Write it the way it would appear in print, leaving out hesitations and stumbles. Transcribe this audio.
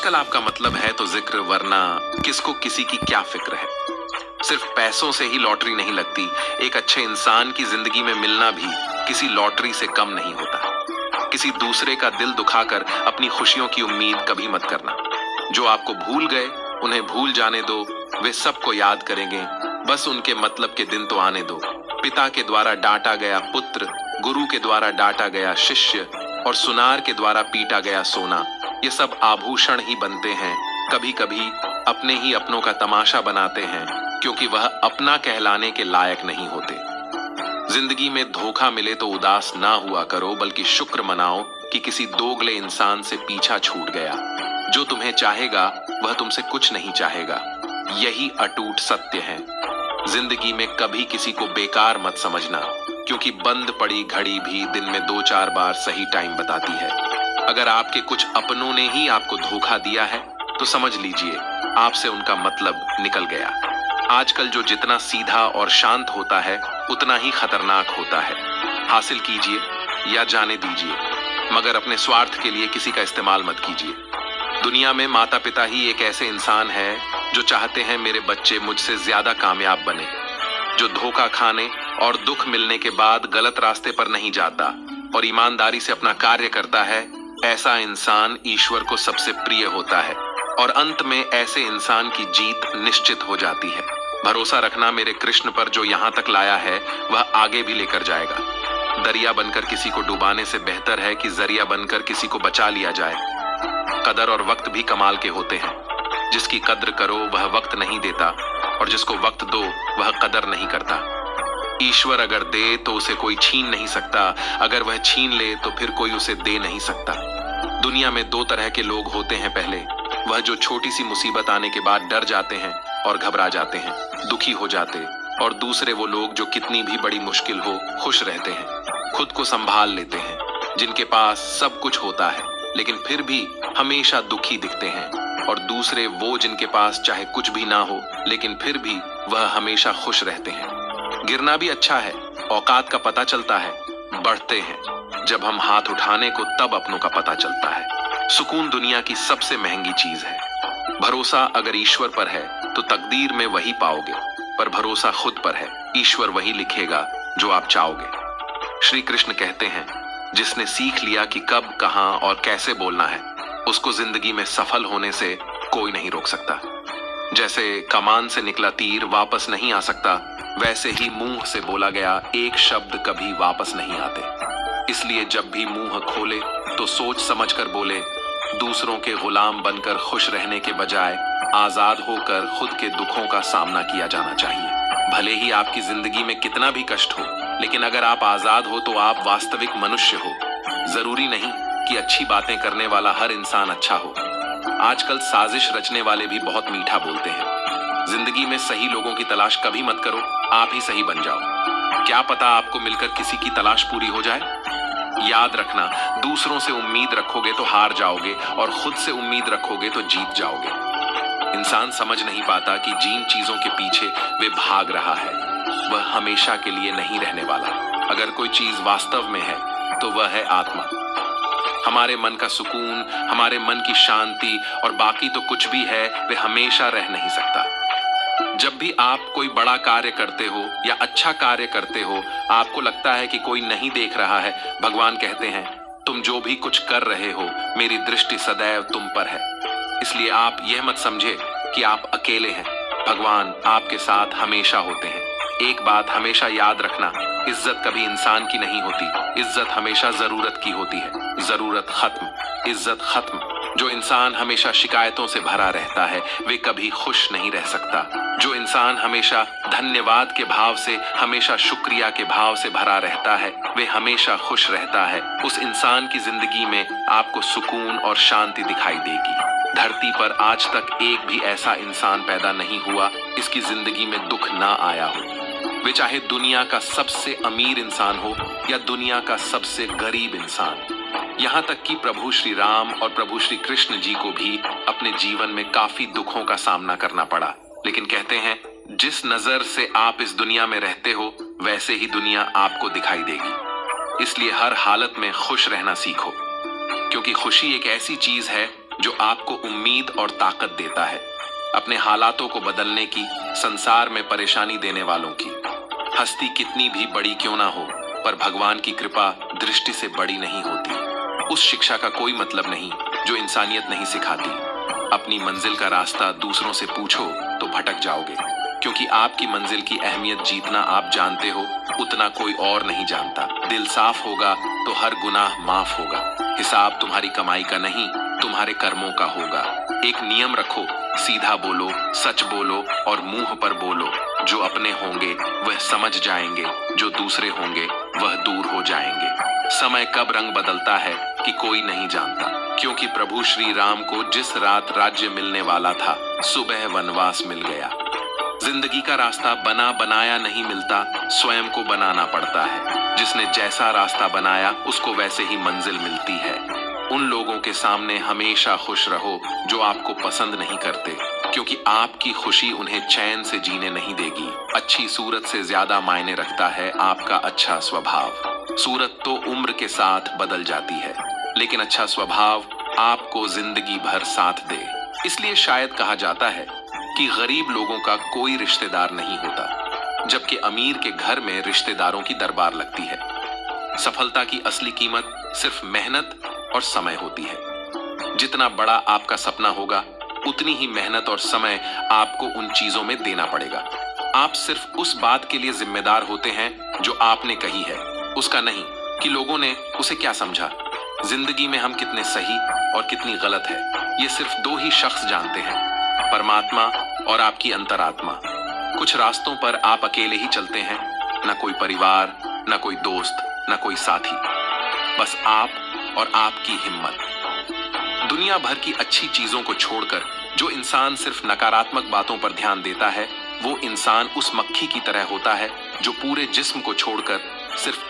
आजकल आपका मतलब है तो जिक्र, वरना किसको किसी की क्या फिक्र है। सिर्फ पैसों से ही लॉटरी नहीं लगती। एक अच्छे इंसान की जिंदगी में मिलना भी किसी लॉटरी से कम नहीं होता। किसी दूसरे का दिल दुखाकर अपनी खुशियों की उम्मीद कभी मत करना। जो आपको भूल गए उन्हें भूल जाने दो, वे सबको याद करेंगे, बस उनके मतलब के दिन तो आने दो। पिता के द्वारा डांटा गया पुत्र, गुरु के द्वारा डांटा गया शिष्य और सुनार के द्वारा पीटा गया सोना, ये सब आभूषण ही बनते हैं। कभी कभी अपने ही अपनों का तमाशा बनाते हैं, क्योंकि वह अपना कहलाने के लायक नहीं होते। जिंदगी में धोखा मिले तो उदास ना हुआ करो, बल्कि शुक्र मनाओ कि किसी दोगले इंसान से पीछा छूट गया। जो तुम्हें चाहेगा वह तुमसे कुछ नहीं चाहेगा, यही अटूट सत्य है। जिंदगी में कभी किसी को बेकार मत समझना, क्योंकि बंद पड़ी घड़ी भी दिन में 2-4 बार सही टाइम बताती है। अगर आपके कुछ अपनों ने ही आपको धोखा दिया है तो समझ लीजिए आपसे उनका मतलब निकल गया। आजकल जो जितना सीधा और शांत होता है उतना ही खतरनाक होता है। हासिल कीजिए या जाने दीजिए, मगर अपने स्वार्थ के लिए किसी का इस्तेमाल मत कीजिए। दुनिया में माता पिता ही एक ऐसे इंसान है जो चाहते हैं मेरे बच्चे मुझसे ज्यादा कामयाब बने। जो धोखा खाने और दुख मिलने के बाद गलत रास्ते पर नहीं जाता और ईमानदारी से अपना कार्य करता है, ऐसा इंसान ईश्वर को सबसे प्रिय होता है और अंत में ऐसे इंसान की जीत निश्चित हो जाती है। भरोसा रखना मेरे कृष्ण पर, जो यहाँ तक लाया है वह आगे भी लेकर जाएगा। दरिया बनकर किसी को डुबाने से बेहतर है कि जरिया बनकर किसी को बचा लिया जाए। कदर और वक्त भी कमाल के होते हैं। जिसकी कद्र करो वह वक्त नहीं देता, और जिसको वक्त दो वह कदर नहीं करता। ईश्वर अगर दे तो उसे कोई छीन नहीं सकता, अगर वह छीन ले तो फिर कोई उसे दे नहीं सकता। दुनिया में 2 तरह के लोग होते हैं। पहले वह जो छोटी सी मुसीबत आने के बाद डर जाते हैं और घबरा जाते हैं, दुखी हो जाते, और दूसरे वो लोग जो कितनी भी बड़ी मुश्किल हो खुश रहते हैं, खुद को संभाल लेते हैं, जिनके पास सब कुछ होता है लेकिन फिर भी हमेशा दुखी दिखते हैं। और दूसरे वो जिनके पास चाहे कुछ भी ना हो लेकिन फिर भी वह हमेशा खुश रहते हैं। गिरना भी अच्छा है, औकात का पता चलता है। बढ़ते हैं जब हम हाथ उठाने को तब अपनों का पता चलता है। सुकून दुनिया की सबसे महंगी चीज है। भरोसा अगर ईश्वर पर है तो तकदीर में वही पाओगे, पर भरोसा खुद पर है, ईश्वर वही लिखेगा जो आप चाहोगे। श्री कृष्ण कहते हैं, जिसने सीख लिया कि कब, कहां और कैसे बोलना है, उसको जिंदगी में सफल होने से कोई नहीं रोक सकता। जैसे कमान से निकला तीर वापस नहीं आ सकता, वैसे ही मुंह से बोला गया एक शब्द कभी वापस नहीं आते। इसलिए जब भी मुंह खोले तो सोच समझकर बोले। दूसरों के गुलाम बनकर खुश रहने के बजाय आजाद होकर खुद के दुखों का सामना किया जाना चाहिए। भले ही आपकी जिंदगी में कितना भी कष्ट हो, लेकिन अगर आप आजाद हो तो आप वास्तविक मनुष्य हो। जरूरी नहीं कि अच्छी बातें करने वाला हर इंसान अच्छा हो। आजकल साजिश रचने वाले भी बहुत मीठा बोलते हैं। जिंदगी में सही लोगों की तलाश कभी मत करो, आप ही सही बन जाओ। क्या पता आपको मिलकर किसी की तलाश पूरी हो जाए। याद रखना, दूसरों से उम्मीद रखोगे तो हार जाओगे और खुद से उम्मीद रखोगे तो जीत जाओगे। इंसान समझ नहीं पाता कि जिन चीजों के पीछे वे भाग रहा है वह हमेशा के लिए नहीं रहने वाला। अगर कोई चीज वास्तव में है तो वह है आत्मा। हमारे मन का सुकून, हमारे मन की शांति और बाकी तो कुछ भी है वे हमेशा रह नहीं सकता। जब भी आप कोई बड़ा कार्य करते हो या अच्छा कार्य करते हो, आपको लगता है कि कोई नहीं देख रहा है, भगवान कहते हैं, तुम जो भी कुछ कर रहे हो मेरी दृष्टि सदैव तुम पर है। इसलिए आप यह मत समझे कि आप अकेले हैं, भगवान आपके साथ हमेशा होते हैं। एक बात हमेशा याद रखना, इज्जत कभी इंसान की नहीं होती, इज्जत हमेशा जरूरत की होती है। जरूरत खत्म, इज्जत खत्म। जो इंसान हमेशा शिकायतों से भरा रहता है वे कभी खुश नहीं रह सकता। जो इंसान हमेशा धन्यवाद के भाव से, हमेशा शुक्रिया के भाव से भरा रहता है वे हमेशा खुश रहता है। उस इंसान की जिंदगी में आपको सुकून और शांति दिखाई देगी। धरती पर आज तक एक भी ऐसा इंसान पैदा नहीं हुआ इसकी जिंदगी में दुख ना आया हो। वे चाहे दुनिया का सबसे अमीर इंसान हो या दुनिया का सबसे गरीब इंसान। यहाँ तक कि प्रभु श्री राम और प्रभु श्री कृष्ण जी को भी अपने जीवन में काफी दुखों का सामना करना पड़ा, लेकिन कहते हैं जिस नजर से आप इस दुनिया में रहते हो वैसे ही दुनिया आपको दिखाई देगी। इसलिए हर हालत में खुश रहना सीखो, क्योंकि खुशी एक ऐसी चीज है जो आपको उम्मीद और ताकत देता है, अपने हालातों को बदलने की, संसार में परेशानी देने वालों की। हस्ती कितनी भी बड़ी क्यों ना हो, पर भगवान की कृपा दृष्टि से बड़ी नहीं होती। उस शिक्षा का कोई मतलब नहीं जो इंसानियत नहीं सिखाती। अपनी मंजिल का रास्ता दूसरों से पूछो तो भटक जाओगे, क्योंकि आपकी मंजिल की अहमियत जितना आप जानते हो उतना कोई और नहीं जानता। दिल साफ होगा तो हर गुनाह माफ होगा। हिसाब तुम्हारी कमाई का नहीं, तुम्हारे कर्मों का होगा। एक नियम रखो, सीधा बोलो, सच बोलो और मुंह पर बोलो। जो अपने होंगे वह समझ जाएंगे, जो दूसरे होंगे वह दूर हो जाएंगे। समय कब रंग बदलता है कि कोई नहीं जानता, क्योंकि प्रभु श्री राम को जिस रात राज्य मिलने वाला था, सुबह वनवास मिल गया। जिंदगी का रास्ता बना बनाया नहीं मिलता, स्वयं को बनाना पड़ता है। जिसने जैसा रास्ता बनाया उसको वैसे ही मंजिल मिलती है। उन लोगों के सामने हमेशा खुश रहो जो आपको पसंद नहीं करते, क्योंकि आपकी खुशी उन्हें चैन से जीने नहीं देगी। अच्छी सूरत से ज्यादा मायने रखता है आपका अच्छा स्वभाव। सूरत तो उम्र के साथ बदल जाती है, लेकिन अच्छा स्वभाव आपको जिंदगी भर साथ दे। इसलिए शायद कहा जाता है कि गरीब लोगों का कोई रिश्तेदार नहीं होता, जबकि अमीर के घर में रिश्तेदारों की दरबार लगती है। सफलता की असली कीमत सिर्फ मेहनत और समय होती है। जितना बड़ा आपका सपना होगा, उतनी ही मेहनत और समय आपको उन चीजों में देना पड़ेगा। आप सिर्फ उस बात के लिए जिम्मेदार होते हैं जो आपने कही है, उसका नहीं कि लोगों ने उसे क्या समझा। जिंदगी में हम कितने सही और कितनी गलत है, ये सिर्फ दो ही शख्स जानते हैं, परमात्मा और आपकी अंतरात्मा। कुछ रास्तों पर आप अकेले ही चलते हैं, ना कोई परिवार, ना कोई दोस्त, ना कोई साथी, बस आप और आपकी हिम्मत। दुनिया भर की अच्छी चीजों को छोड़कर जो इंसान सिर्फ नकारात्मक बातों पर ध्यान देता है, वो इंसान उस मक्खी की तरह होता है जो पूरे जिस्म को छोड़कर सिर्फ